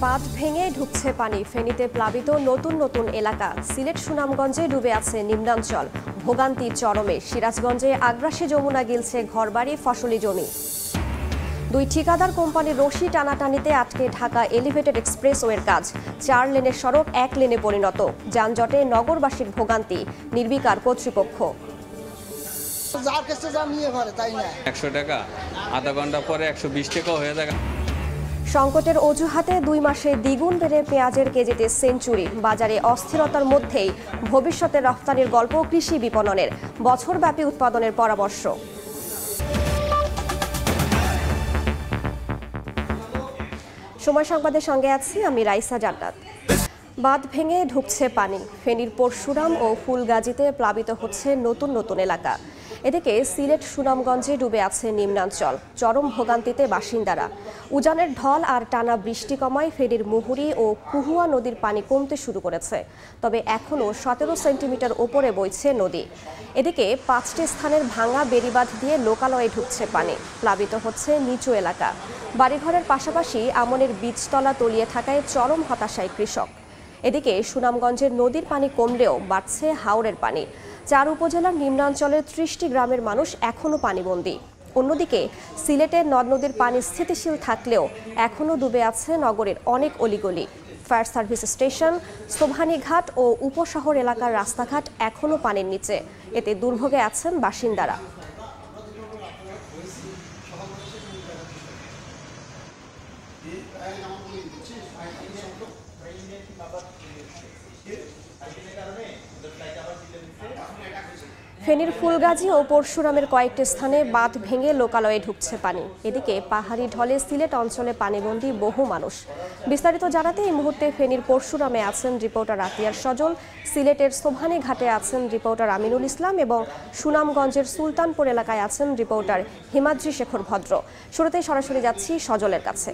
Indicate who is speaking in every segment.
Speaker 1: বাঁধ ভেঙে ঢুকছে পানি, ফেনীতে প্লাবিত নতুন নতুন এলাকা। সিলেট সুনামগঞ্জে ডুবে আছে নিম্নাঞ্চল, ভোগান্তি চরমে। সিরাজগঞ্জে আগ্রাসী যমুনা গিলছে ঘরবাড়ি, ফসলি জমি। দুই ঠিকাদার কোম্পানির রশি টানাটানিতে আটকে ঢাকা এলিভেটেড এক্সপ্রেসওয়ের কাজ। 4 লেনের সড়ক 1 লেনে পরিণত। যানজটে নগরবাসীর ভোগান্তি, নির্বিকার কর্তৃপক্ষ।
Speaker 2: 100 টাকা, আধা ঘন্টা পরে 120 টাকাও হয়ে যায়।
Speaker 1: সংকটের অজুহাতে 2 মাসে দ্বিগুণ বেড়ে পেঁয়াজের কেজিতে সেঞ্চুরি। বাজারে অস্থিরতার মধ্যেই ভবিষ্যতে রফতানির গল্প কৃষি বিপণনের। বছরব্যাপী উৎপাদনের পরামর্শ। সময় সংবাদের সঙ্গে আছি আমি রাইসা জান্নাত। বাঁধ ভেঙে ঢুকছে পানি, ফেনীর পরশুরাম ও ফুলগাজীতে প্লাবিত হচ্ছে নতুন নতুন এলাকা। এদিকে সিলেট সুনামগঞ্জে ডুবে আছে নিম্নাঞ্চল, চরম ভোগান্তিতে বাসিন্দারা। উজানের ঢল আর টানা বৃষ্টি কমায় ফেনীর মুহুরী ও কুহুয়া নদীর পানি কমতে শুরু করেছে, তবে এখনও 17 সেন্টিমিটার ওপরে বইছে নদী। এদিকে 5টি স্থানের ভাঙা বেড়িবাঁধ দিয়ে লোকালয়ে ঢুকছে পানি, প্লাবিত হচ্ছে নিচু এলাকা। বাড়িঘরের পাশাপাশি আমনের বীজতলা তলিয়ে থাকায় চরম হতাশায় কৃষক। এদিকে সুনামগঞ্জের নদীর পানি কমলেও বাড়ছে হাওরের পানি। 4 উপজেলার নিম্নাঞ্চলের 30টি গ্রামের মানুষ এখনও পানিবন্দী। অন্যদিকে সিলেটের নদ নদীর পানি স্থিতিশীল থাকলেও এখনও ডুবে আছে নগরের অনেক অলিগলি। ফায়ার সার্ভিস স্টেশন, সোভানীঘাট ও উপশহর এলাকার রাস্তাঘাট এখনও পানির নিচে। এতে দুর্ভোগে আছেন বাসিন্দারা। ফেনীর ফুলগাজী ও পরশুরামের কয়েকটি স্থানে বাঁধ ভেঙে লোকালয়ে ঢুকছে পানি। এদিকে পাহাড়ি ঢলে সিলেট অঞ্চলে পানিবন্দী বহু মানুষ। বিস্তারিত জানাতে এই মুহূর্তে ফেনীর পরশুরামে আছেন রিপোর্টার আতিয়ার সজল, সিলেটের সোভানী ঘাটে আছেন রিপোর্টার আমিনুল ইসলাম এবং সুনামগঞ্জের সুলতানপুর এলাকায় আছেন রিপোর্টার হিমাদ্রি শেখর ভদ্র। শুরুতেই সরাসরি যাচ্ছি সজলের কাছে।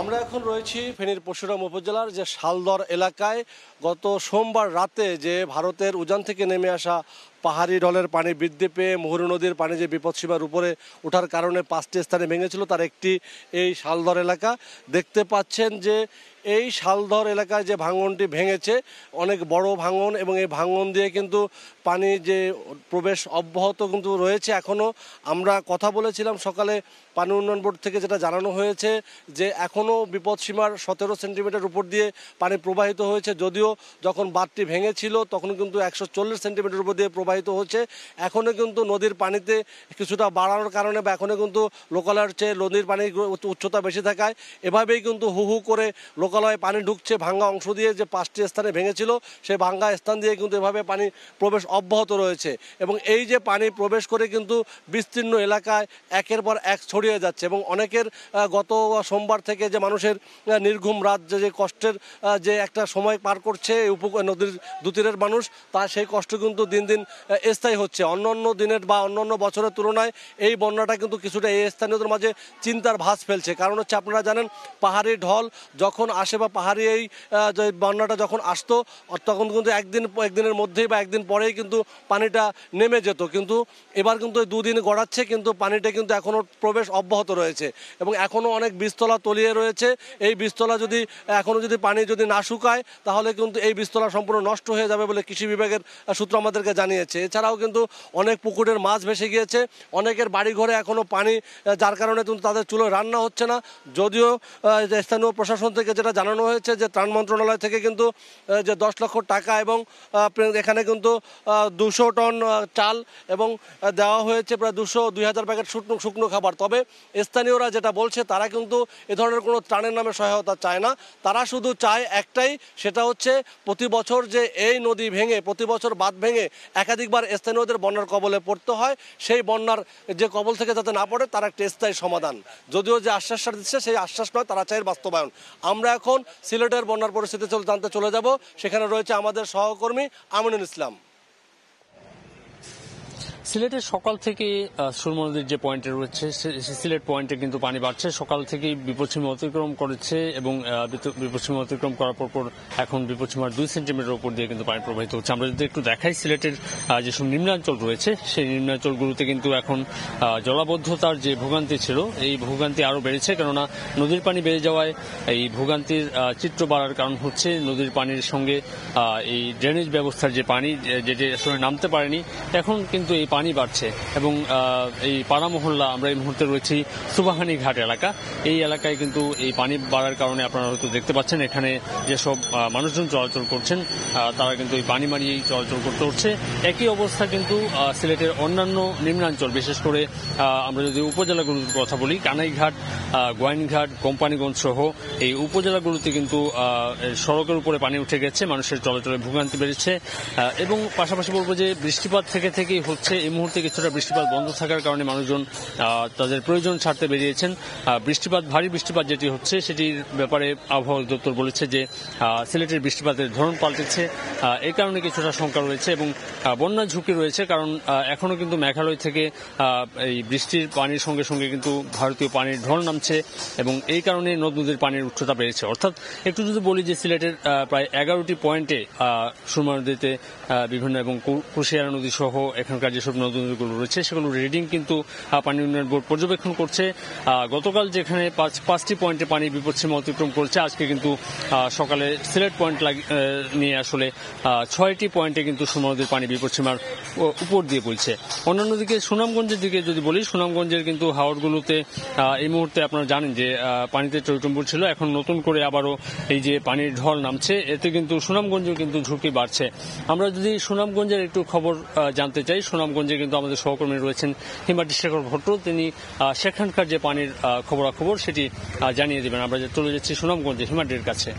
Speaker 3: আমরা এখন রয়েছি ফেনীর পরশুরাম উপজেলার যে শালদর এলাকায়। গত সোমবার রাতে যে ভারতের উজান থেকে নেমে আসা পাহাড়ি ঢলের পানি বৃদ্ধি পেয়ে মুহুরী নদীর পানি যে বিপদসীমার উপরে ওঠার কারণে 5টি স্থানে ভেঙেছিল, তার একটি এই শালদর এলাকা। দেখতে পাচ্ছেন যে এই শালদর এলাকায় যে ভাঙনটি ভেঙেছে অনেক বড় ভাঙন, এবং এই ভাঙন দিয়ে কিন্তু পানি যে প্রবেশ অব্যাহত কিন্তু রয়েছে এখনও। আমরা কথা বলেছিলাম সকালে পানি উন্নয়ন বোর্ড থেকে, যেটা জানানো হয়েছে যে এখনও বিপদসীমার 17 সেন্টিমিটার উপর দিয়ে পানি প্রবাহিত হয়েছে। যদিও যখন বাঁধটি ভেঙেছিল তখন কিন্তু 140 সেন্টিমিটার উপর দিয়ে প্রবাহিত হচ্ছে। এখনও কিন্তু নদীর পানিতে কিছুটা বাড়ানোর কারণে বা এখনও কিন্তু লোকালয়ের চেয়ে নদীর পানির উচ্চতা বেশি থাকায় এভাবেই কিন্তু হু হু করে লোকালয়ে পানি ঢুকছে। ভাঙ্গা অংশ দিয়ে যে 5টি স্থানে ভেঙেছিল সেই ভাঙ্গা স্থান দিয়ে কিন্তু এভাবে পানি প্রবেশ অব্যাহত রয়েছে, এবং এই যে পানি প্রবেশ করে কিন্তু বিস্তীর্ণ এলাকায় একের পর এক ছড়িয়ে যাচ্ছে। এবং অনেকের গত সোমবার থেকে যে মানুষের নির্ঘুম রাত যে কষ্টের যে একটা সময় পার করছে নদীর দুতীরের মানুষ, তা সেই কষ্ট কিন্তু দিন দিন স্থায়ী হচ্ছে। অন্য দিনের বা অন্য বছরের তুলনায় এই বন্যাটা কিন্তু কিছুটা এই স্থানীয়দের মাঝে চিন্তার ভাঁজ ফেলছে। কারণ হচ্ছে আপনারা জানেন পাহাড়ি ঢল যখন আসে বা পাহাড়ি এই যে বন্যাটা যখন আসতো তখন কিন্তু একদিনের মধ্যেই বা একদিন পরেই কিন্তু পানিটা নেমে যেত, কিন্তু এবার কিন্তু 2 দিন গড়াচ্ছে কিন্তু পানিটা কিন্তু এখনও প্রবেশ অব্যাহত রয়েছে এবং এখনও অনেক বীজতলা তলিয়ে রয়েছে। এই বীজতলা যদি এখনও যদি পানি যদি না শুকায় তাহলে কিন্তু এই বীজতলা সম্পূর্ণ নষ্ট হয়ে যাবে বলে কৃষি বিভাগের সূত্র আমাদেরকে জানিয়েছে। এছাড়াও কিন্তু অনেক পুকুরের মাছ ভেসে গিয়েছে, অনেকের বাড়িঘরে এখনও পানি, যার কারণে কিন্তু তাদের চুলোয় রান্না হচ্ছে না। যদিও স্থানীয় প্রশাসন থেকে যেটা জানানো হয়েছে যে ত্রাণ মন্ত্রণালয় থেকে কিন্তু যে 10 লক্ষ টাকা এবং এখানে কিন্তু 200 টন চাল এবং দেওয়া হয়েছে প্রায় 2,000 প্যাকেট শুকনো খাবার। তবে স্থানীয়রা যেটা বলছে তারা কিন্তু এ ধরনের কোনো ত্রাণের নামে সহায়তা চায় না। তারা শুধু চায় একটাই, সেটা হচ্ছে প্রতি বছর যে এই নদী ভেঙে প্রতি বছর বাঁধ ভেঙে একাধিকবার স্থানীয়দের বন্যার কবলে পড়তে হয়, সেই বন্যার যে কবল থেকে যাতে না পড়ে তার একটা স্থায়ী সমাধান। যদিও যে আশ্বাসটা দিচ্ছে সেই আশ্বাস নয়, তারা চায় বাস্তবায়ন। আমরা এখন সিলেটের বন্যার পরিস্থিতি জানতে চলে যাব, সেখানে রয়েছে আমাদের সহকর্মী আমিনুল ইসলাম।
Speaker 4: সিলেটের সকাল থেকে সুরমা নদীর যে পয়েন্টে রয়েছে সিলেট পয়েন্টে কিন্তু পানি বাড়ছে। সকাল থেকেই বিপদসীমা অতিক্রম করেছে এবং বিপদসীমা অতিক্রম করার পর এখন বিপদসীমার 2 সেন্টিমিটার উপর দিয়ে কিন্তু পানি প্রবাহিত হচ্ছে। আমরা যদি একটু দেখাই সিলেটের যেসব নিম্নাঞ্চল রয়েছে সেই নিম্নাঞ্চলগুলোতে কিন্তু এখন জলাবদ্ধতার যে ভোগান্তি ছিল এই ভোগান্তি আরো বেড়েছে, কেননা নদীর পানি বেড়ে যাওয়ায় এই ভোগান্তির চিত্র বাড়ার কারণ হচ্ছে নদীর পানির সঙ্গে এই ড্রেনেজ ব্যবস্থার যে পানি যেটি আসলে নামতে পারেনি, এখন কিন্তু এই পানি বাড়ছে। এবং এই পাড়া মহল্লা, আমরা এই মুহূর্তে রয়েছি সুবাহানি ঘাট এলাকা, এই এলাকায় কিন্তু এই পানি বাড়ার কারণে আপনারা হয়তো দেখতে পাচ্ছেন এখানে যেসব মানুষজন চলাচল করছেন তারা কিন্তু এই পানি মারিয়েই চলাচল করতে হচ্ছে। একই অবস্থা কিন্তু সিলেটের অন্যান্য নিম্নাঞ্চল, বিশেষ করে আমরা যদি উপজেলাগুলোর কথা বলি, কানাইঘাট, গোয়াইনঘাট, কোম্পানিগঞ্জ সহ এই উপজেলাগুলোতে কিন্তু সড়কের উপরে পানি উঠে গেছে, মানুষের চলাচলে ভোগান্তি বেড়েছে। এবং পাশাপাশি বলবো যে বৃষ্টিপাত থেকেই হচ্ছে। এই মুহূর্তে কিছুটা বৃষ্টিপাত বন্ধ থাকার কারণে মানুষজন তাদের প্রয়োজন ছাড়তে বেরিয়েছেন। ভারী বৃষ্টিপাত যেটি হচ্ছে সেটির ব্যাপারে আবহাওয়া দপ্তর বলেছে যে সিলেটের বৃষ্টিপাতের ধরন পাল্টেছে, এই কারণে কিছুটা শঙ্কা রয়েছে এবং বন্যার ঝুঁকি রয়েছে। কারণ এখনো কিন্তু মেঘালয় থেকে এই বৃষ্টির পানির সঙ্গে সঙ্গে কিন্তু ভারতীয় পানির ঢল নামছে এবং এই কারণে নদ নদীর পানির উচ্চতা বেড়েছে। অর্থাৎ একটু যদি বলি যে সিলেটের প্রায় 11টি পয়েন্টে সুরমা নদীতে বিভিন্ন এবং কুশিয়ারা নদী সহ এখানকার যেসব নদ নদীগুলো রয়েছে সেগুলোর রিডিং কিন্তু পানি উন্নয়ন বোর্ড পর্যবেক্ষণ করছে। গতকাল যেখানে 5টি পয়েন্টে পানি বিপদসীমা অতিক্রম করছে, আজকে কিন্তু সকালে সিলেট পয়েন্ট নিয়ে আসলে 6টি পয়েন্টে কিন্তু সুরমা নদীর পানি বিপদসীমার উপর দিয়ে বইছে। অন্যান্য দিকে সুনামগঞ্জের দিকে যদি বলি, সুনামগঞ্জের কিন্তু হাওরগুলোতে এই মুহূর্তে আপনারা জানেন যে পানিতে টইটম্বুর ছিল, এখন নতুন করে আবারও এই যে পানির ঢল নামছে, এতে কিন্তু সুনামগঞ্জের কিন্তু ঝুঁকি বাড়ছে। আমরা যদি সুনামগঞ্জের একটু খবর জানতে চাই, সুনামগঞ্জে কিন্তু আমাদের সহকর্মী রয়েছেন হিমাদ্রি শেখর ভট্ট, তিনি সেখানকার যে পানির খবরাখবর সেটি জানিয়ে দেবেন। আমরা চলে যাচ্ছি সুনামগঞ্জে হিমাদ্রির কাছে।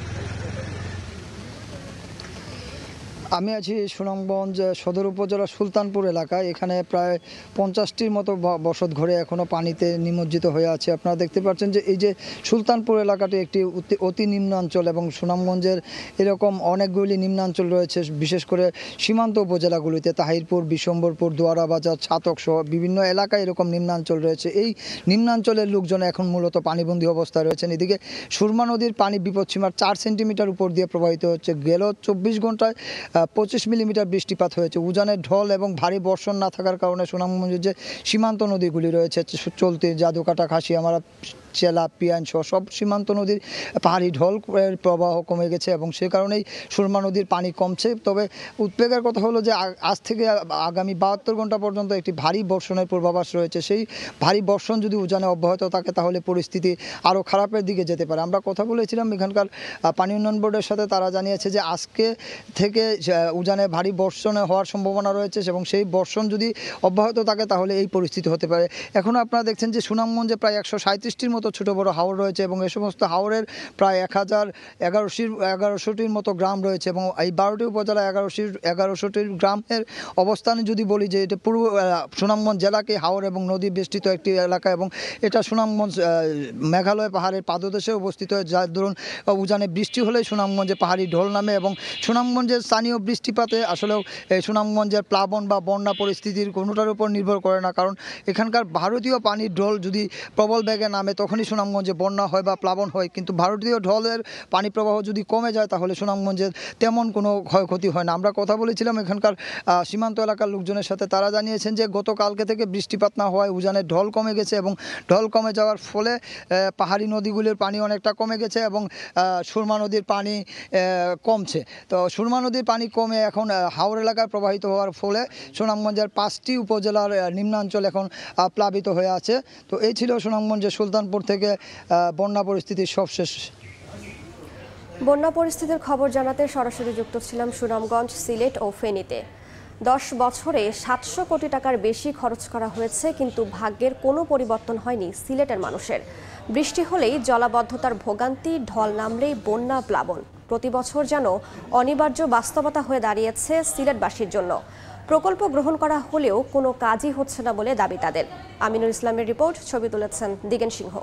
Speaker 5: আমি আছি সুনামগঞ্জ সদর উপজেলা সুলতানপুর এলাকায়। এখানে প্রায় 50টির মতো বসত ঘরে এখনও পানিতে নিমজ্জিত হয়ে আছে। আপনারা দেখতে পাচ্ছেন যে এই যে সুলতানপুর এলাকাটি একটি অতি নিম্নাঞ্চল এবং সুনামগঞ্জের এরকম অনেকগুলি নিম্নাঞ্চল রয়েছে, বিশেষ করে সীমান্ত উপজেলাগুলিতে তাহিরপুর, বিশম্বরপুর, দোয়ারাবাজার, ছাতক সহ বিভিন্ন এলাকায় এরকম নিম্নাঞ্চল রয়েছে। এই নিম্নাঞ্চলের লোকজন এখন মূলত পানিবন্দী অবস্থায় রয়েছেন। এদিকে সুরমা নদীর পানি বিপদসীমার 4 সেন্টিমিটার উপর দিয়ে প্রবাহিত হচ্ছে। গেল 24 ঘন্টায় 25 মিলিমিটার বৃষ্টিপাত হয়েছে। উজানের ঢল এবং ভারী বর্ষণ না থাকার কারণে সুনামগঞ্জের যে সীমান্ত নদীগুলি রয়েছে, চলতি, জাদুকাটা, খাসিয়ামারা, চেলা, পিয়াইন সহ সব সীমান্ত নদীর পাহাড়ি ঢল প্রবাহ কমে গেছে এবং সে কারণেই সুরমা নদীর পানি কমছে। তবে উদ্বেগের কথা হলো যে আজ থেকে আগামী 72 ঘন্টা পর্যন্ত একটি ভারী বর্ষণের পূর্বাভাস রয়েছে। সেই ভারী বর্ষণ যদি উজানে অব্যাহত থাকে তাহলে পরিস্থিতি আরও খারাপের দিকে যেতে পারে। আমরা কথা বলেছিলাম এখানকার পানি উন্নয়ন বোর্ডের সাথে, তারা জানিয়েছে যে আজকে থেকে উজানে ভারী বর্ষণ হওয়ার সম্ভাবনা রয়েছে এবং সেই বর্ষণ যদি অব্যাহত থাকে তাহলে এই পরিস্থিতি হতে পারে। এখনও আপনারা দেখছেন যে সুনামগঞ্জে প্রায় 137টির মতো ছোট বড় হাওর রয়েছে এবং এই সমস্ত হাওরের প্রায় 1100টির মতো গ্রাম রয়েছে এবং এই 12টি উপজেলা 1100টির গ্রামের অবস্থানে যদি বলি যে এটা পূর্ব সুনামগঞ্জ জেলাকে হাওর এবং নদী বেষ্টিত একটি এলাকা এবং এটা সুনামগঞ্জ মেঘালয় পাহাড়ের পাদদেশে অবস্থিত, যার দরুন উজানে বৃষ্টি হলেই সুনামগঞ্জে পাহাড়ি ঢল নামে এবং সুনামগঞ্জের স্থানীয় বৃষ্টিপাতে আসলে সুনামগঞ্জের প্লাবন বা বন্যা পরিস্থিতির কোনোটার উপর নির্ভর করে না। কারণ এখানকার ভারতীয় পানির ঢল যদি প্রবল বেগে নামে তখনই সুনামগঞ্জে বন্যা হয় বা প্লাবন হয়, কিন্তু ভারতীয় ঢলের পানি প্রবাহ যদি কমে যায় তাহলে সুনামগঞ্জের তেমন কোনো ক্ষয়ক্ষতি হয় না। আমরা কথা বলেছিলাম এখানকার সীমান্ত এলাকার লোকজনের সাথে, তারা জানিয়েছেন যে গতকালকে থেকে বৃষ্টিপাত না হওয়ায় উজানের ঢল কমে গেছে এবং ঢল কমে যাওয়ার ফলে পাহাড়ি নদীগুলির পানি অনেকটা কমে গেছে এবং সুরমা নদীর পানি কমছে। তো সুরমা নদীর পানি কমে এখন হাওর এলাকায় প্রবাহিত হওয়ার ফলে সুনামগঞ্জের 5টি উপজেলার নিম্নাঞ্চল এখন প্লাবিত হয়ে আছে। তো এই ছিল সুনামগঞ্জের সুলতানপুর থেকে বন্যা পরিস্থিতির সবশেষ।
Speaker 1: বন্যা পরিস্থিতির খবর জানাতে সরাসরি যুক্ত ছিলাম সুনামগঞ্জ, সিলেট ও ফেনীতে। 10 বছরে 700 কোটি টাকার বেশি খরচ করা হয়েছে, কিন্তু ভাগ্যের কোনো পরিবর্তন হয়নি সিলেটের মানুষের। বৃষ্টি হলেই জলাবদ্ধতার ভোগান্তি, ঢল নামলেই বন্যা, প্লাবন। প্রতি বছর যেন অনিবার্য বাস্তবতা হয়ে দাঁড়িয়েছে সিলেটবাসীর জন্য। প্রকল্প গ্রহণ করা হলেও কোনো কাজই হচ্ছে না বলে দাবি তাদের। আমিনুল ইসলামের রিপোর্ট, ছবি তুলেছেন দিগেন সিংহ।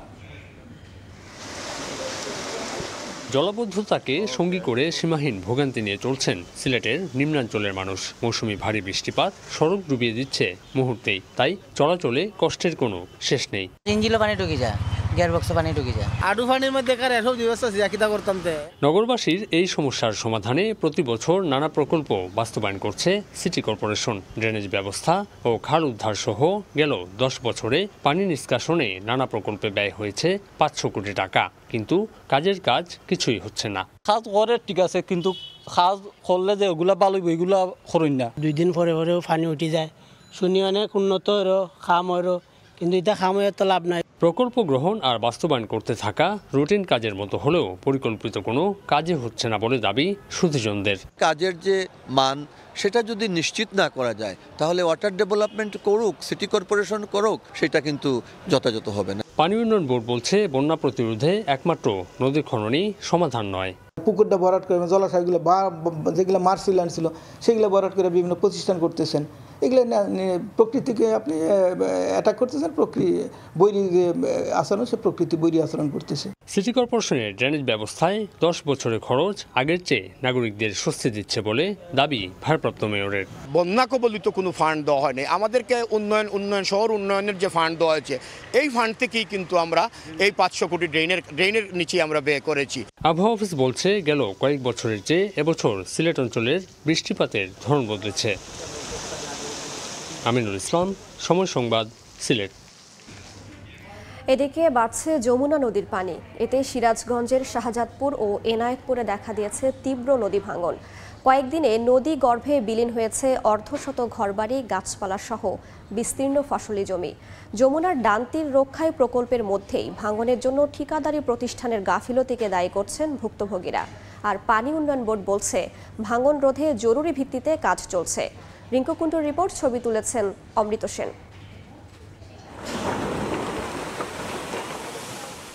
Speaker 4: জলাবদ্ধতাকে সঙ্গী করে সীমাহীন ভোগান্তি নিয়ে চলছেন সিলেটের নিম্নাঞ্চলের মানুষ। মৌসুমি ভারী বৃষ্টিপাত সড়ক ডুবিয়ে দিচ্ছে মুহূর্তেই, তাই চলাচলে কষ্টের কোনো শেষ নেই।
Speaker 6: ইঞ্জিনও পানি ঢুকে যায়, গিয়ারবক্সে পানি ঢুকে যায়।
Speaker 7: আডু পানির মধ্যে কার এসব দিবস আছে কিতা করতাম তে।
Speaker 4: নগরবাসীর এই সমস্যার সমাধানে প্রতি বছর নানা প্রকল্প বাস্তবায়ন করছে সিটি কর্পোরেশন। ড্রেনেজ ব্যবস্থা ও খাল উদ্ধার সহ গেল 10 বছরে পানি নিষ্কাশনে নানা প্রকল্পে ব্যয় হয়েছে 500 কোটি টাকা, কিন্তু কাজের কাজ কিছুই হচ্ছে না।
Speaker 8: কাজ করে ঠিক আছে, কিন্তু কাজ করলে যে ওগুলা ভালো ওইগুলা করেন না।
Speaker 7: 2 দিন পরে পরেও পানি উঠে যায়, শুনি অনেক উন্নত হলো, খাম হলো, কিন্তু এটা খাম হয়ে তো লাভ নাই।
Speaker 4: প্রকল্প গ্রহণ আর বাস্তবায়ন করতে থাকা রুটিন কাজের মতো হলেও পরিকল্পিত কোনো কাজে হচ্ছে না বলে দাবি সুধীজনদের।
Speaker 9: কাজের যে মান সেটা যদি নিশ্চিত না করা যায় তাহলে ওয়াটার ডেভেলপমেন্ট করুক, সিটি কর্পোরেশন করুক, সেটা কিন্তু যথাযথ হবে না।
Speaker 4: পানি উন্নয়ন বোর্ড বলছে বন্যা প্রতিরোধে একমাত্র নদী খননই সমাধান নয়।
Speaker 10: পুকুরটা ভরাট করে জলাশয়গুলো বা যেগুলো মার্সিল্যান্ড ছিল সেগুলো ভরাট করে বিভিন্ন প্রতিষ্ঠান করতেছেন। এগুলো প্রকৃতিকে আপনি অ্যাটাক করতেছেন, বৈরী আচরণ, সে প্রকৃতি বৈরী আচরণ করতেছে।
Speaker 4: সিটি কর্পোরেশনের ড্রেনেজ ব্যবস্থায় 10 বছরের খরচ আগের চেয়ে নাগরিকদের স্বস্তি দিচ্ছে বলে দাবি ভারপ্রাপ্ত মেয়রের।
Speaker 11: বন্যা কবলিত কোনো ফান্ড দেওয়া হয়নি আমাদেরকে। উন্নয়ন শহর উন্নয়নের যে ফান্ড দেওয়া হয়েছে এই ফান্ড থেকেই কিন্তু আমরা এই 500 কোটি ড্রেনের নিচে আমরা ব্যয় করেছি।
Speaker 4: আবহাওয়া অফিস বলছে গেল কয়েক বছরের চেয়ে এবছর সিলেট অঞ্চলের বৃষ্টিপাতের ধরন বদলেছে। আমিনুল ইসলাম, সময় সংবাদ, সিলেট।
Speaker 1: এদিকে বাড়ছে যমুনা নদীর পানি। এতে সিরাজগঞ্জের শাহজাদপুর ও এনায়েতপুরে দেখা দিয়েছে তীব্র নদী ভাঙন। কয়েকদিনে নদী গর্ভে বিলীন হয়েছে অর্ধশত ঘরবাড়ি, গাছপালা সহ বিস্তীর্ণ ফসলি জমি। যমুনার ডান্তির রক্ষায় প্রকল্পের মধ্যেই ভাঙনের জন্য ঠিকাদারি প্রতিষ্ঠানের গাফিলতিকে দায়ী করছেন ভুক্তভোগীরা। আর পানি উন্নয়ন বোর্ড বলছে ভাঙন রোধে জরুরি ভিত্তিতে কাজ চলছে। রিঙ্কু কুন্ডুর রিপোর্ট, ছবি তুলেছেন অমৃত সেন।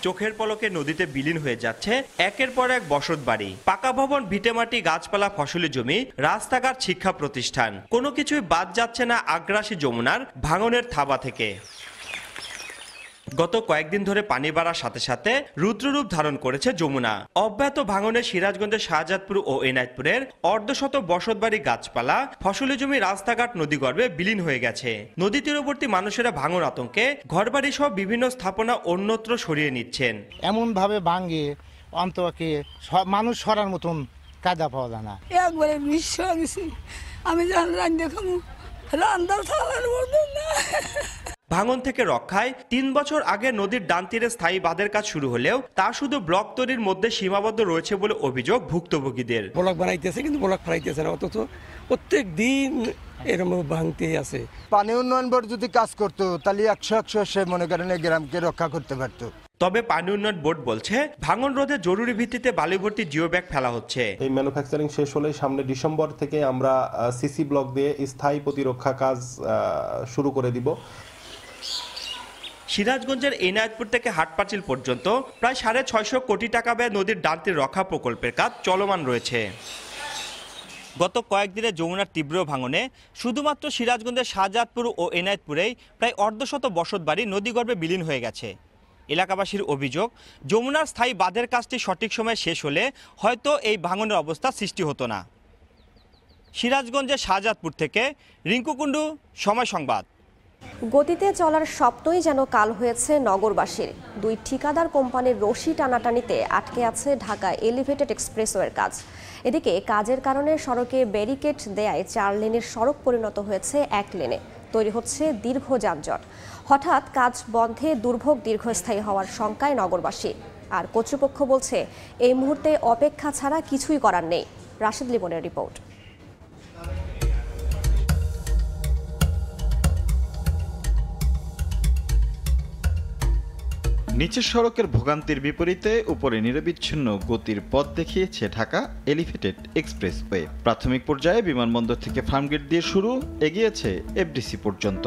Speaker 12: চোখের পলকে নদীতে বিলীন হয়ে যাচ্ছে একের পর এক বসতবাড়ি, পাকা ভবন, ভিটেমাটি, গাছপালা, ফসলি জমি, রাস্তাঘাট, শিক্ষা প্রতিষ্ঠান। কোনো কিছুই বাদ যাচ্ছে না আগ্রাসী যমুনার ভাঙনের থাবা থেকে। গত কয়েকদিন ধরে পানি বাড়ার সাথে সাথে রুদ্ররূপ ধারণ করেছে যমুনা। অব্যাহত ভাঙনে সিরাজগঞ্জের শাহজাদপুর ও এনায়েতপুরের অর্ধশত বসতবাড়ি, গাছপালা, ফসলি জমি, রাস্তাঘাট নদীগর্ভে বিলীন হয়ে গেছে। নদী তীরবর্তী মানুষেরা ভাঙন আতঙ্কে ঘরবাড়ি সহ বিভিন্ন স্থাপনা অন্যত্র সরিয়ে নিচ্ছেন।
Speaker 7: এমন ভাবে ভাঙে অন্তকে মানুষ সরার মতন কায়দা পাওয়া যায় না।
Speaker 13: একবারে বিশ্ব গেছি, আমি জান রান্না খামু, রান্না খাওয়ার মতো না।
Speaker 12: ভাঙন থেকে রক্ষায় 3 বছর আগে নদীর ডান তীরে স্থায়ী বাঁধের কাজ শুরু হলেও তা শুধু ব্লক তৈরির মধ্যে সীমাবদ্ধ রয়েছে বলে অভিযোগ ভুক্তভোগীদের।
Speaker 8: ব্লক বানাইতেছে কিন্তু ব্লক ফেরাইতেছে না, অথচ প্রত্যেক দিন এরকম ভাঙতে আছে।
Speaker 10: পানি উন্নয়ন বোর্ড যদি কাজ করতো তাহলে 100 সে মনে করেন গ্রামকে রক্ষা করতে পারতো।
Speaker 12: তবে পানি উন্নয়ন বোর্ড বলছে ভাঙন রোধে জরুরি ভিত্তিতে বালি ভর্তি জিও ব্যাগ ফেলা হচ্ছে।
Speaker 14: এই ম্যানুফ্যাকচারিং শেষ হলে সামনে ডিসেম্বর থেকে আমরা সিসি ব্লক দিয়ে স্থায়ী প্রতিরক্ষা কাজ শুরু করে দিব।
Speaker 12: সিরাজগঞ্জের এনায়েতপুর থেকে হাটপাঁচিল পর্যন্ত প্রায় 650 কোটি টাকা ব্যয়ে নদীর ডান্তির রক্ষা প্রকল্পের কাজ চলমান রয়েছে। গত কয়েকদিনে যমুনার তীব্র ভাঙনে শুধুমাত্র সিরাজগঞ্জের শাহজাদপুর ও এনায়েতপুরেই প্রায় অর্ধশত বসতবাড়ি নদীগর্ভে বিলীন হয়ে গেছে। এলাকাবাসীর অভিযোগ, যমুনার স্থায়ী বাঁধের কাজটি সঠিক সময়ে শেষ হলে হয়তো এই ভাঙনের অবস্থা সৃষ্টি হতো না। সিরাজগঞ্জের শাহজাদপুর থেকে রিঙ্কু কুন্ডু, সময় সংবাদ।
Speaker 1: গতিতে চলার স্বপ্নই যেন কাল হয়েছে নগরবাসীর। 2 ঠিকাদার কোম্পানির রশি টানাটানিতে আটকে আছে ঢাকা এলিভেটেড এক্সপ্রেসওয়ের কাজ। এদিকে কাজের কারণে সড়কে ব্যারিকেড দেয়ায় 4 লেনের সড়ক পরিণত হয়েছে 1 লেনে। তৈরি হচ্ছে দীর্ঘ যানজট। হঠাৎ কাজ বন্ধে দুর্ভোগ দীর্ঘস্থায়ী হওয়ার শঙ্কায় নগরবাসী। আর কর্তৃপক্ষ বলছে এই মুহূর্তে অপেক্ষা ছাড়া কিছুই করার নেই। রাশেদ লিমনের রিপোর্ট।
Speaker 15: নিচের সড়কের ভোগান্তির বিপরীতে উপরে নিরবিচ্ছিন্ন গতির পথ দেখিয়েছে ঢাকা এলিভেটেড এক্সপ্রেসওয়ে। প্রাথমিক পর্যায়ে বিমানবন্দর থেকে ফার্মগেট দিয়ে শুরু, এগিয়েছে এফডিসি পর্যন্ত।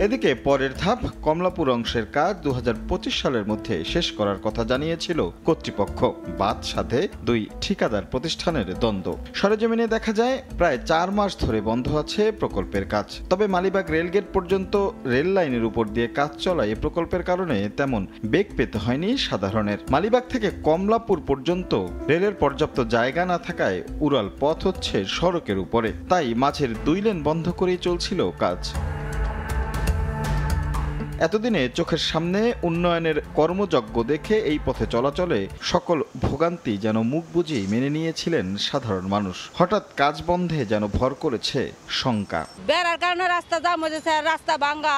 Speaker 15: এদিকে পরের ধাপ কমলাপুর অংশের কাজ 2025 সালের মধ্যে শেষ করার কথা জানিয়েছিল কর্তৃপক্ষ। বাদ সাধে দুই ঠিকাদার প্রতিষ্ঠানের দ্বন্দ্ব। সরেজমিনে দেখা যায় প্রায় 4 মাস ধরে বন্ধ আছে প্রকল্পের কাজ। তবে মালিবাগ রেলগেট পর্যন্ত রেল লাইনের উপর দিয়ে কাজ চলায় এই প্রকল্পের কারণে তেমন বেগ পেতে হয়নি সাধারণের। মালিবাগ থেকে কমলাপুর পর্যন্ত রেলের পর্যাপ্ত জায়গা না থাকায় উড়াল পথ হচ্ছে সড়কের উপরে, তাই মাঝের 2 লেন বন্ধ করেই চলছিল কাজ। এতদিনে চোখের সামনে উন্নয়নের কর্মযজ্ঞ দেখে এই পথে চলাচলে সকল ভোগান্তি যেন মুখ বুজেই মেনে নিয়েছিলেন সাধারণ মানুষ। হঠাৎ কাজ বন্ধে যেন ভর করেছে শঙ্কা।
Speaker 16: বেড়ার কারণে রাস্তা জাম হয়েছে, রাস্তা ভাঙ্গা,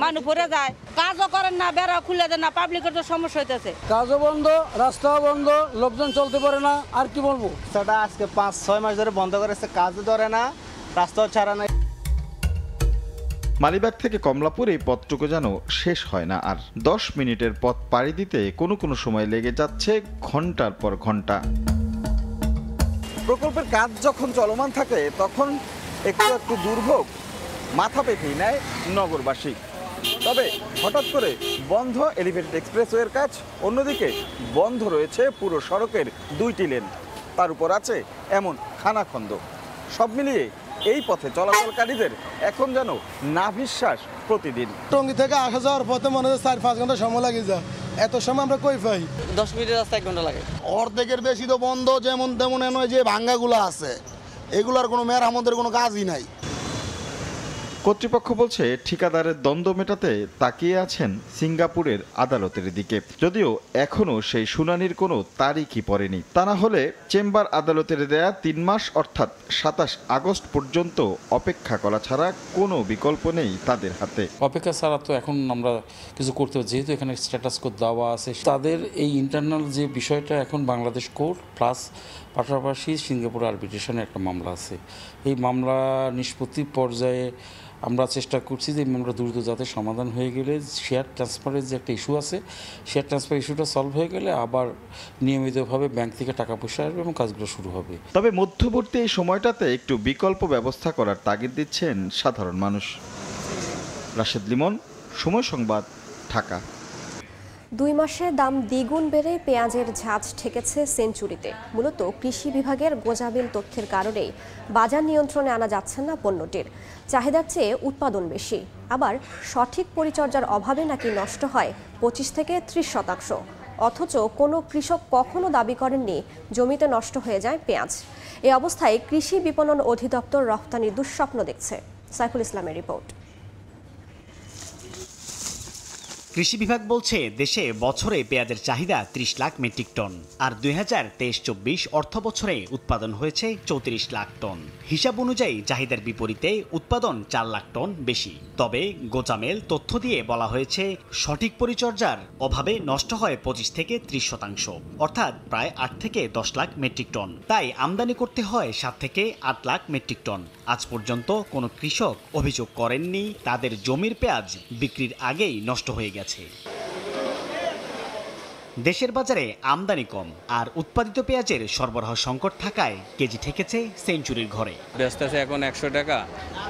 Speaker 16: মানুষ পড়ে যায়, কাজও করেন না, বেড়া খুলে দেন না, পাবলিকের তো সমস্যা হইতেছে।
Speaker 17: কাজও বন্ধ, রাস্তাও বন্ধ, লোকজন চলতে পারে না। আর কি বলবো,
Speaker 18: সেটা আজকে 5-6 মাস ধরে বন্ধ করেছে, কাজও ধরে না, রাস্তাও ছাড়া নাই।
Speaker 15: মালিবাগ থেকে কমলাপুর এই পথটুকু যেন শেষ হয় না আর। 10 মিনিটের পথ পাড়ি দিতে কোনো কোনো সময় লেগে যাচ্ছে ঘন্টার পর ঘন্টা।
Speaker 19: প্রকল্পের কাজ যখন চলমান থাকে তখন একটু দুর্ভোগ মাথা পেতেই নেয় নগরবাসী। তবে হঠাৎ করে বন্ধ এলিভেটেড এক্সপ্রেসওয়ের কাজ, অন্যদিকে বন্ধ রয়েছে পুরো সড়কের 2টি লেন, তার উপর আছে এমন খানাখন্দ। সব মিলিয়ে এই পথে চলাচলকারীদের এখন যেন নাভিশ্বাস প্রতিদিন।
Speaker 20: টঙ্গী থেকে আসা যাওয়ার পথে মনে হয় 4-5 ঘন্টা সময় লাগে যায়। এত সময় আমরা কই পাই?
Speaker 18: 10 মিনিটের রাস্তা 1 ঘন্টা লাগে।
Speaker 21: অর্ধেকের বেশি তো বন্ধ, যেমন তেমন নয় যে ভাঙ্গাগুলো আছে, এগুলার কোনো মেরামতের কোনো কাজই নাই।
Speaker 15: কর্তৃপক্ষ বলছে ঠিকাদারের দ্বন্দ্ব মেটাতে তাকিয়ে আছেন সিঙ্গাপুরের আদালতের দিকে, যদিও এখনও সেই শুনানির কোনো তারিখই পড়েনি। তা না হলে চেম্বার আদালতের দেয়া 3 মাস অর্থাৎ 27 আগস্ট পর্যন্ত অপেক্ষা করা ছাড়া কোনো বিকল্প নেই তাদের হাতে।
Speaker 22: অপেক্ষা ছাড়া তো এখন আমরা কিছু করতে হবে, যেহেতু এখানে স্ট্যাটাস কোড দেওয়া আছে। তাদের এই ইন্টারনাল যে বিষয়টা এখন বাংলাদেশ কোর্ট প্লাস পাশাপাশি সিঙ্গাপুর আরবিট্রেশনে একটা মামলা আছে। এই মামলা নিষ্পত্তি পর্যায়ে আমরা চেষ্টা করছি যে মামলা দ্রুত যাতে সমাধান হয়ে গেলে শেয়ার ট্রান্সফারের যে একটা ইস্যু আছে, শেয়ার ট্রান্সফার ইস্যুটা সলভ হয়ে গেলে আবার নিয়মিতভাবে ব্যাংক থেকে টাকা পয়সা আসবে এবং কাজগুলো শুরু হবে।
Speaker 15: তবে মধ্যবর্তী এই সময়টাতে একটু বিকল্প ব্যবস্থা করার তাগিদ দিচ্ছেন সাধারণ মানুষ। রাশেদ লিমন, সময় সংবাদ, ঢাকা।
Speaker 1: 2 মাসে দাম দ্বিগুণ বেড়ে পেঁয়াজের ঝাঁজ ঠেকেছে সেঞ্চুরিতে। মূলত কৃষি বিভাগের গোজামিল তথ্যের কারণেই বাজার নিয়ন্ত্রণে আনা যাচ্ছে না পণ্যটির। চাহিদার চেয়ে উৎপাদন বেশি, আবার সঠিক পরিচর্যার অভাবে নাকি নষ্ট হয় 25 থেকে 30%। অথচ কোনো কৃষক কখনো দাবি করেননি জমিতে নষ্ট হয়ে যায় পেঁয়াজ। এই অবস্থায় কৃষি বিপণন অধিদপ্তর রফতানির দুঃস্বপ্ন দেখছে। সাইফুল ইসলামের রিপোর্ট।
Speaker 23: কৃষি বিভাগ বলছে দেশে বছরে পেঁয়াজের চাহিদা 30 লাখ মেট্রিক টন, আর 2023-24 অর্থ বছরে উৎপাদন হয়েছে 34 লাখ টন। হিসাব অনুযায়ী চাহিদার বিপরীতে উৎপাদন 4 লাখ টন বেশি। তবে গোজামেল তথ্য দিয়ে বলা হয়েছে সঠিক পরিচর্যার অভাবে নষ্ট হয় 25 থেকে 30%, অর্থাৎ প্রায় 8 থেকে 10 লাখ মেট্রিক টন। তাই আমদানি করতে হয় 7 থেকে 8 লাখ মেট্রিক টন। আজ পর্যন্ত কোনো কৃষক অভিযোগ করেননি তাদের জমির পেঁয়াজ বিক্রির আগেই নষ্ট হয়ে গেছে। দেশের বাজারে আমদানি কম আর উৎপাদিত পেঁয়াজের সরবরাহ সংকট থাকায় কেজি ঠেকেছে সেঞ্চুরির ঘরে।
Speaker 2: ব্যস্ত আছে এখন 100 টাকা,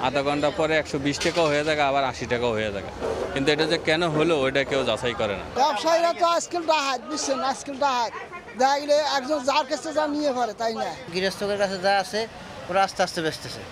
Speaker 2: আধা ঘন্টা পরে 120 টাকাও হয়ে যায়, আবার 80 টাকাও হয়ে যায়। কিন্তু এটা যে কেন হলো ওইটা কেউ যাচাই করে না।
Speaker 24: ব্যবসায়ীরা তো আজকাল ডাহাত, বুঝছেন, আজকাল ডাহাত দেখা গেলে একজন যার কাছে যা নিয়ে পারে তাই না,
Speaker 6: গৃহস্থকের কাছে যা আছে ওরা আস্তে আস্তে বেচতেছে,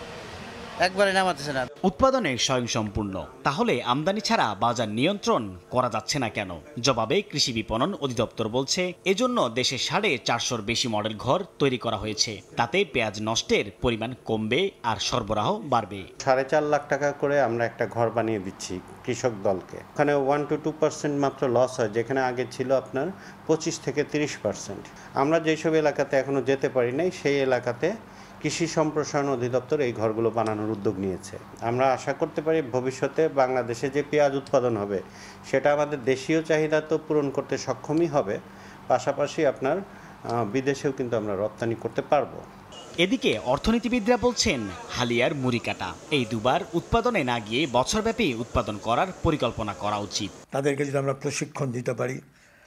Speaker 6: একবারে নামাতেছে না।
Speaker 23: উৎপাদনে স্বয়ংসম্পূর্ণ, তাহলে আমদানি ছাড়া বাজার নিয়ন্ত্রণ করা যাচ্ছে না কেন? জবাবে কৃষি বিপণন অধিদপ্তর বলছে এজন্য দেশে 450-র বেশি মডেল ঘর তৈরি করা হয়েছে। তাতে পেঁয়াজ নষ্টের পরিমাণ কমবে আর সরবরাহ বাড়বে।
Speaker 25: 4.5 লাখ টাকা করে আমরা একটা ঘর বানিয়ে দিচ্ছি কৃষক দলকে। ওখানে 1-2% মাত্র লস হয়, যেখানে আগে ছিল আপনার 25 থেকে 30%। আমরা যেসব এলাকাতে এখনো যেতে পারি নাই সেই এলাকাতে কৃষি সম্প্রসারণ অধিদপ্তর এই ঘরগুলো বানানোর উদ্যোগ নিয়েছে। আমরা আশা করতে পারি ভবিষ্যতে বাংলাদেশে যে পেঁয়াজ উৎপাদন হবে সেটা আমাদের দেশীয় চাহিদা তো পূরণ করতে সক্ষমই হবে, পাশাপাশি আপনার বিদেশেও কিন্তু আমরা রপ্তানি করতে পারবো।
Speaker 23: এদিকে অর্থনীতিবিদরা বলছেন হালিয়ার মুড়ি কাটা এই দুবার উৎপাদনে না গিয়ে বছরব্যাপী উৎপাদন করার পরিকল্পনা করা উচিত।
Speaker 26: তাদেরকে যদি আমরা প্রশিক্ষণ দিতে পারি,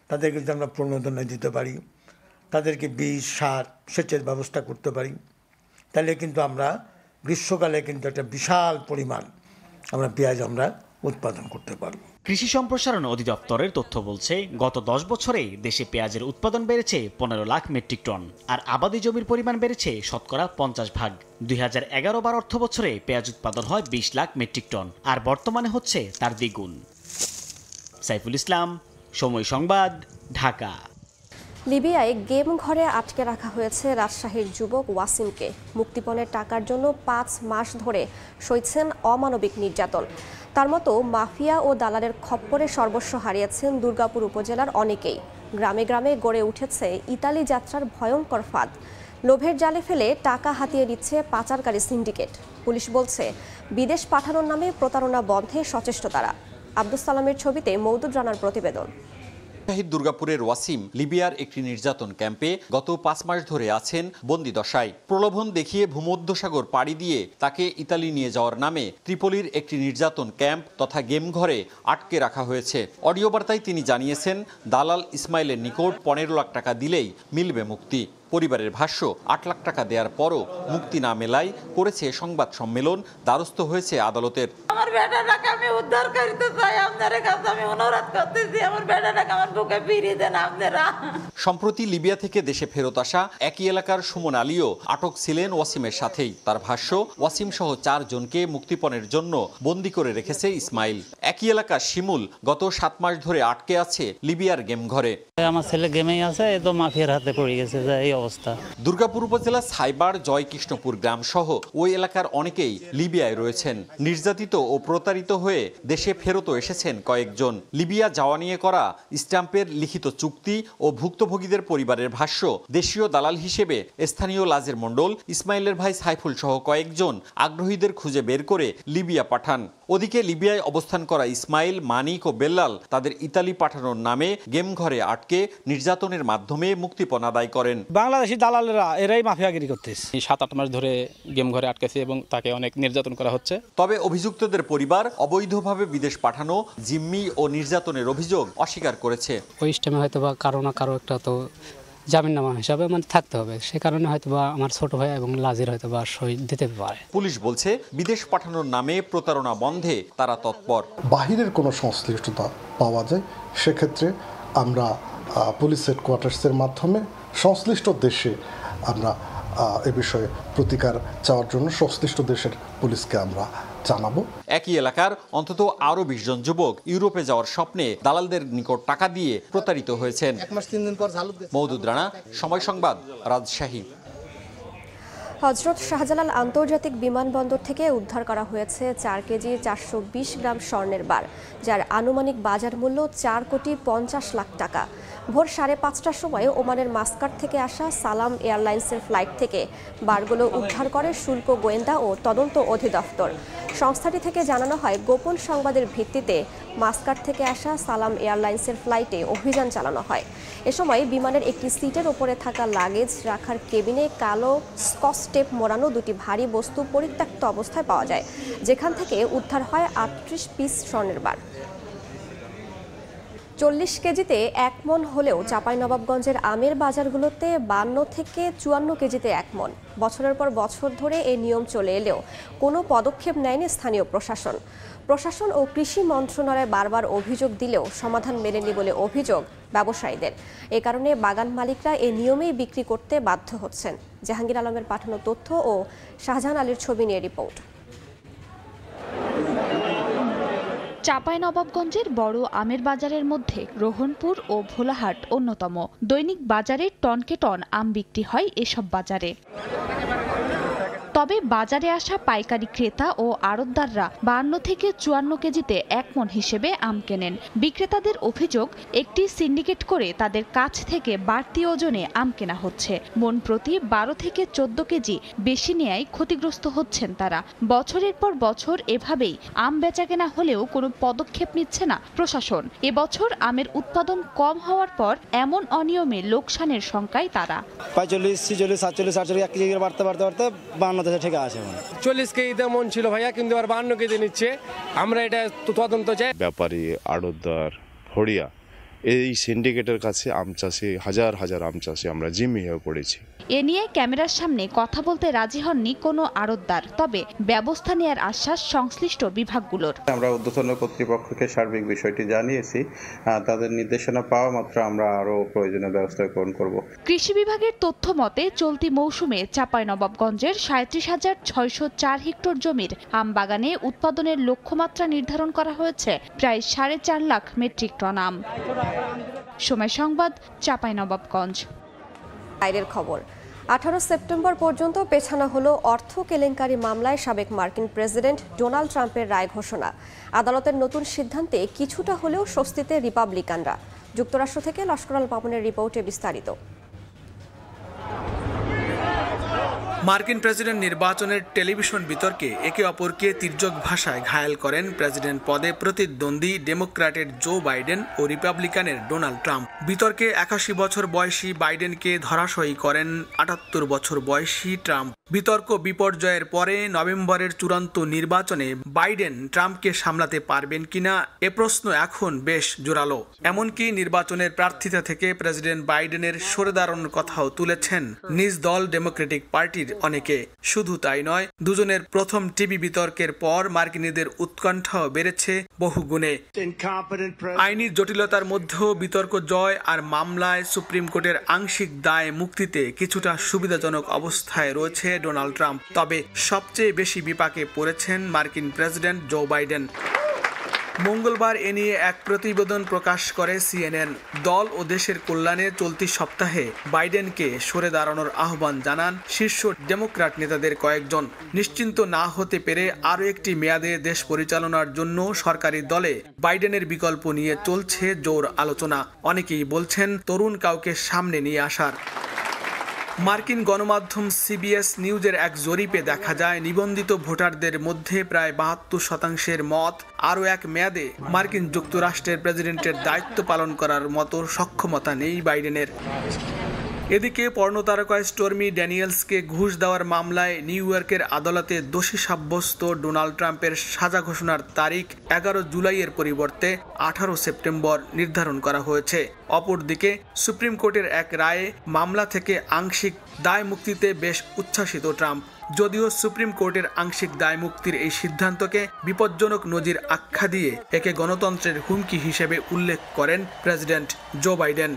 Speaker 26: তাদেরকে যদি আমরা প্রণোদনা দিতে পারি, তাদেরকে বীজ, সার, সেচের ব্যবস্থা করতে পারি, তাহলে কিন্তু আমরা গ্রীষ্মকালে কিন্তু একটা বিশাল পরিমাণ আমরা পেঁয়াজ আমরা উৎপাদন করতে পারবো।
Speaker 23: কৃষি সম্প্রসারণ অধিদপ্তরের তথ্য বলছে গত 10 বছরে দেশে পেঁয়াজের উৎপাদন বেড়েছে 15 লাখ মেট্রিক টন, আর আবাদি জমির পরিমাণ বেড়েছে শতকরা 50%। 2011-12 অর্থ বছরে পেঁয়াজ উৎপাদন হয় 20 লাখ মেট্রিক টন, আর বর্তমানে হচ্ছে তার দ্বিগুণ। সাইফুল ইসলাম, সময় সংবাদ, ঢাকা।
Speaker 1: লিবিয়ায় গেম ঘরে আটকে রাখা হয়েছে রাজশাহীর যুবক ওয়াসিমকে। মুক্তিপণের টাকার জন্য 5 মাস ধরে সইছেন অমানবিক নির্যাতন। তার মতো মাফিয়া ও দালালের খপ্পরে সর্বস্ব হারিয়েছেন দুর্গাপুর উপজেলার অনেকেই। গ্রামে গ্রামে গড়ে উঠেছে ইতালি যাত্রার ভয়ঙ্কর ফাঁদ। লোভের জালে ফেলে টাকা হাতিয়ে দিচ্ছে পাচারকারী সিন্ডিকেট। পুলিশ বলছে বিদেশ পাঠানোর নামে প্রতারণা বন্ধে সচেষ্ট তারা। আব্দুস সালামের ছবিতে মওদুদ রানার প্রতিবেদন।
Speaker 3: দুর্গাপুরের ওয়াসিম লিবিয়ার একটি নির্যাতন ক্যাম্পে গত 5 মাস ধরে আছেন বন্দি দশায়। প্রলোভন দেখিয়ে ভূমধ্যসাগর পাড়ি দিয়ে তাকে ইতালি নিয়ে যাওয়ার নামে ত্রিপোলির একটি নির্যাতন ক্যাম্প তথা গেম ঘরে আটকে রাখা হয়েছে। অডিও বার্তায় তিনি জানিয়েছেন দালাল ইসমাইলের নিকট 15 লাখ টাকা দিলেই মিলবে মুক্তি। পরিবারের ভাষ্য 8 লাখ টাকা দেওয়ার পরও মুক্তি না মেলায় করেছে সংবাদ সম্মেলন, দ্বারস্থ হয়েছে আদালতের।
Speaker 4: আমার বেটাটাকে আমি উদ্ধার করতে চাই, আপনাদের কাছে আমি অনুরোধ করতেছি আমার বেটাটাকে আমার বুকে ফিরিয়ে দেন আপনারা।
Speaker 3: সম্প্রতি লিবিয়া থেকে দেশে ফেরত আসা একই এলাকার সুমন আলীও আটক ছিলেন ওয়াসিমের সাথেই। তার ভাষ্য ওয়াসিম সহ 4 জনকে মুক্তিপণের জন্য বন্দী করে রেখেছে ইসমাইল। একই এলাকার শিমুল গত 7 মাস ধরে আটকে আছে লিবিয়ার গেম ঘরে।
Speaker 5: আমার ছেলে গেমেই আছে, এ তো মাফিয়ার হাতে পড়ে গেছে এই অবস্থা।
Speaker 3: দুর্গাপুর উপজেলা সাইবার জয়কৃষ্ণপুর গ্রাম সহ ওই এলাকার অনেকেই লিবিয়ায় রয়েছেন। নির্যাতিত ও প্রতারিত হয়ে দেশে ফেরত এসেছেন কয়েকজন। লিবিয়া যাওয়া নিয়ে করা স্ট্যাম্পের লিখিত চুক্তি ও ভুক্তভোগীদের পরিবারের ভাষ্য দেশীয় দালাল হিসেবে স্থানীয় লাজের মণ্ডল, ইসমাইলের ভাই সাইফুল সহ কয়েকজন আগ্রহীদের খুঁজে বের করে লিবিয়া পাঠান। ওদিকে লিবিয়ায় অবস্থান করা ইসমাইল, মানিক ও বেল্লাল তাদের ইতালি পাঠানোর নামে গেম ঘরে আটকে নির্যাতনের মাধ্যমে মুক্তিপণ আদায় করেন।
Speaker 17: বাংলাদেশি দালালেরা এরাই মাফিয়াগিরি করতেছে।
Speaker 7: 7-8 মাস ধরে গেম ঘরে আটকেছে এবং তাকে অনেক নির্যাতন করা হচ্ছে।
Speaker 3: তবে অভিযুক্তদের পরিবার অবৈধভাবে বিদেশ পাঠানো, জিম্মি ও নির্যাতনের অভিযোগ অস্বীকার করেছে।
Speaker 5: ওই স্টেমে হয়তো বা কারো না কারো একটা তো জামিননামা হিসাবে থাকতে হবে, সে কারণে হয়তো বা আমার ছোট ভাই এবং লাজির হয়তো বা সই দিতে পারে।
Speaker 3: পুলিশ বলছে বিদেশ পাঠানোর নামে প্রতারণা বন্ধে তারা তৎপর।
Speaker 9: বাহিরের কোনো সংশ্লিষ্টতা পাওয়া যায় সেক্ষেত্রে আমরা পুলিশ হেডকোয়ার্টার্সের মাধ্যমে সংশ্লিষ্ট দেশে আমরা এ বিষয়ে প্রতিকার চাওয়ার জন্য সংশ্লিষ্ট দেশের পুলিশকে আমরা জানাবো।
Speaker 3: একই এলাকার অন্তত আরো 20 জন যুবক ইউরোপে যাওয়ার স্বপ্নে দালালদের নিকট টাকা দিয়ে প্রতারিত হয়েছেন। মওদুদ রানা, সময় সংবাদ, রাজশাহী।
Speaker 1: হযরত শাহজালাল আন্তর্জাতিক বিমানবন্দর থেকে উদ্ধার করা হয়েছে 4 কেজি 420 গ্রাম স্বর্ণের বার, যার আনুমানিক বাজার মূল্য 4,50 লাখ টাকা। ভোর 5:30টার সময় ওমানের মাস্কাট থেকে আসা সালাম এয়ারলাইন্সের ফ্লাইট থেকে বারগুলো উদ্ধার করে শুল্ক গোয়েন্দা ও তদন্ত অধিদপ্তর। সংস্থাটি থেকে জানানো হয় গোপন সংবাদের ভিত্তিতে মাস্কাট থেকে আসা সালাম এয়ারলাইন্সের ফ্লাইটে অভিযান চালানো হয়। এ সময় বিমানের একটি সিটের ওপরে থাকা লাগেজ রাখার কেবিনে কালো স্কচ টেপ মোড়ানো 2টি ভারী বস্তু পরিত্যক্ত অবস্থায় পাওয়া যায়, যেখান থেকে উদ্ধার হয় 38 পিস স্বর্ণের বার। 40 কেজিতে 1 মণ হলেও চাঁপাইনবাবগঞ্জের আমের বাজারগুলোতে 52 থেকে 54 কেজিতে 1 মণ। বছরের পর বছর ধরে এই নিয়ম চলে এলেও কোনো পদক্ষেপ নেয়নি স্থানীয় প্রশাসন ও কৃষি মন্ত্রণালয় বারবার অভিযোগ দিলেও সমাধান মেলেনি বলে অভিযোগ ব্যবসায়ীদের। এ কারণে বাগান মালিকরা এই নিয়মেই বিক্রি করতে বাধ্য হচ্ছেন। জাহাঙ্গীর আলমের পাঠানো তথ্য ও শাহজাহান আলীর ছবি নিয়ে রিপোর্ট।
Speaker 11: চাঁপাইনবাবগঞ্জের বড় আমের বাজারের মধ্যে রোহনপুর ও ভোলাহাট অন্যতম। দৈনিক বাজারে টনকে টন আম বিক্রি হয় এসব বাজারে। তবে বাজারে আসা পাইকারি ক্রেতা ও আড়তদাররা 52 থেকে 54 কেজিতে 1 মণ হিসেবে আম কেনেন। বিক্রেতাদের অভিযোগ একটি সিন্ডিকেট করে তাদের কাছ থেকে বাড়তি ওজনে আম কেনা হচ্ছে। মণ প্রতি 12 থেকে 14 কেজি বেশি নেয়ায় ক্ষতিগ্রস্ত হচ্ছেন তারা। বছরের পর বছর এভাবেই আম বেচাকেনা হলেও কোনো পদক্ষেপ নিচ্ছে না প্রশাসন। এবছর আমের উৎপাদন কম হওয়ার পর এমন অনিয়মে লোকসানের শঙ্কায় তারা।
Speaker 17: 45, 46, 47, 48 এক কেজি বাড়তে
Speaker 27: 40 কেজিতে মন ছিল ভাইয়া, কিন্তু আর 52 কেজি নিচ্ছে। আমরা এটা তদন্ত চাই।
Speaker 28: ব্যাপারী, আড়তদার, হড়িয়া
Speaker 8: এই সিন্ডিকেটের কাছে আম চাষি হাজার হাজার আম চাষি আমরা জিম্মি হয়ে পড়েছি।
Speaker 11: এ নিয়ে ক্যামেরার সামনে কথা বলতে রাজি হননি কোনো আড়তদার, তবে ব্যবস্থা নেওয়ার আশ্বাস সংশ্লিষ্ট বিভাগগুলোর।
Speaker 10: আমরা ঊর্ধ্বতন কর্তৃপক্ষকে সার্বিক বিষয়টি জানিয়েছি, তাদের নির্দেশনা পাওয়া মাত্র আমরা আরও প্রয়োজনীয় ব্যবস্থা গ্রহণ করব।
Speaker 11: কৃষি বিভাগের তথ্য মতে চলতি মৌসুমে চাঁপাইনবাবগঞ্জের 37,604 হেক্টর জমির আম বাগানে উৎপাদনের লক্ষ্যমাত্রা নির্ধারণ করা হয়েছে প্রায় 4.5 লাখ মেট্রিক টন আম। সময় সংবাদ, চাঁপাইনবাবগঞ্জ।
Speaker 1: বাইরের খবর, 18 সেপ্টেম্বর পর্যন্ত পেছানো হলো অর্থ কেলেঙ্কারি মামলায় সাবেক মার্কিন প্রেসিডেন্ট ডোনাল্ড ট্রাম্পের রায় ঘোষণা। আদালতের নতুন সিদ্ধান্তে কিছুটা হলেও স্বস্তিতে রিপাবলিকানরা। যুক্তরাষ্ট্র থেকে লস্কর আল মামুনের রিপোর্টে বিস্তারিত।
Speaker 12: মার্কিন প্রেসিডেন্ট নির্বাচনের টেলিভিশন বিতর্কে একে অপরকে তির্যক ভাষায় ঘায়েল করেন প্রেসিডেন্ট পদে প্রতিদ্বন্দ্বী ডেমোক্র্যাটের জো বাইডেন ও রিপাবলিকানের ডোনাল্ড ট্রাম্প। বিতর্কে 81 বছর বয়সী বাইডেনকে ধরাশয়ী করেন 78 বছর বয়সী ট্রাম্প। বিতর্ক বিপর্যয়ের পরে নভেম্বরের চূড়ান্ত নির্বাচনে বাইডেন ট্রাম্পকে সামলাতে পারবেন কিনা এ প্রশ্ন এখন বেশ জোরালো। এমনকি নির্বাচনের প্রার্থিতা থেকে প্রেসিডেন্ট বাইডেনের সরে দাঁড়ানোর কথাও তুলেছেন নিজ দল ডেমোক্রেটিক পার্টির অনেকে। শুধু তাই নয়, দুজনের প্রথম টিভি বিতর্কের পর মার্কিনীদের উৎকণ্ঠাও বেড়েছে বহুগুণে। আইনি জটিলতার মধ্যেও বিতর্ক জয় আর মামলায় সুপ্রিম কোর্টের আংশিক দায় মুক্তিতে কিছুটা সুবিধাজনক অবস্থায় রয়েছে ডোনাল্ড ট্রাম্প। তবে সবচেয়ে বেশি বিপাকে পড়েছেন মার্কিন প্রেসিডেন্ট জো বাইডেন। মঙ্গলবার এ নিয়ে এক প্রতিবেদন প্রকাশ করে সিএনএন। দল ও দেশের কল্যাণে চলতি সপ্তাহে বাইডেনকে সরে দাঁড়ানোর আহ্বান জানান শীর্ষ ডেমোক্র্যাট নেতাদের কয়েকজন। নিশ্চিন্ত না হতে পেরে আরও একটি মেয়াদে দেশ পরিচালনার জন্য সরকারি দলে বাইডেনের বিকল্প নিয়ে চলছে জোর আলোচনা। অনেকেই বলছেন তরুণ কাউকে সামনে নিয়ে আসার। মার্কিন গণমাধ্যম সিবিএস নিউজের এক জরিপে দেখা যায় নিবন্ধিত ভোটারদের মধ্যে প্রায় 72% মত আরও এক মেয়াদে মার্কিন যুক্তরাষ্ট্রের প্রেসিডেন্টের দায়িত্ব পালন করার মতো সক্ষমতা নেই বাইডেনের। এদিকে পর্নোতারকা স্টর্মি ড্যানিয়েলসকে ঘুষ দেওয়ার মামলায় নিউ ইয়র্কের আদালতে দোষী সাব্যস্ত ডোনাল্ড ট্রাম্পের সাজা ঘোষণার তারিখ 11 জুলাইয়ের পরিবর্তে 18 সেপ্টেম্বর নির্ধারণ করা হয়েছে। অপরদিকে সুপ্রিম কোর্টের এক রায়ে মামলা থেকে আংশিক দায় মুক্তিতে বেশ উচ্ছ্বাসিত ট্রাম্প। যদিও সুপ্রিম কোর্টের আংশিক দায় মুক্তির এই সিদ্ধান্তকে বিপজ্জনক নজির আখ্যা দিয়ে একে গণতন্ত্রের হুমকি হিসেবে উল্লেখ করেন president Joe Biden.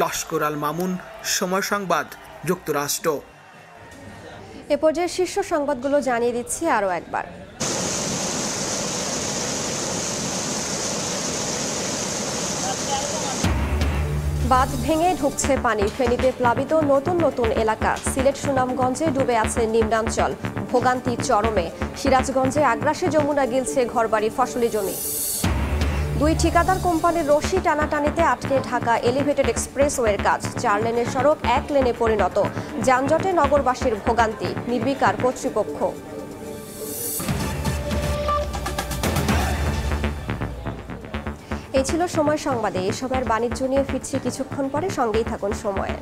Speaker 12: Laskar Al Mamun, সময় সংবাদ, যুক্তরাষ্ট্র।
Speaker 1: এ পর্যায়ে শীর্ষ সংবাদগুলো জানিয়ে দিচ্ছি আরও একবার। বাঁধ ভেঙে ঢুকছে পানি, ফেনীতে প্লাবিত নতুন নতুন এলাকা। সিলেট সুনামগঞ্জে ডুবে আছে নিম্নাঞ্চল, ভোগান্তি চরমে। সিরাজগঞ্জে আগ্রাসী যমুনা গিলছে ঘরবাড়ি, ফসলি জমি। 2 ঠিকাদার কোম্পানির রশি টানাটানিতে আটকে ঢাকা এলিভেটেড এক্সপ্রেসওয়ের কাজ। 4 লেনের সড়ক 1 লেনে পরিণত, যানজটে নগরবাসীর ভোগান্তি, নির্বিকার কর্তৃপক্ষ। এই ছিল সময় সংবাদে। এসবের বাণিজ্য নিয়ে ফিরছি কিছুক্ষণ পরে, সঙ্গেই থাকুন সময়ে।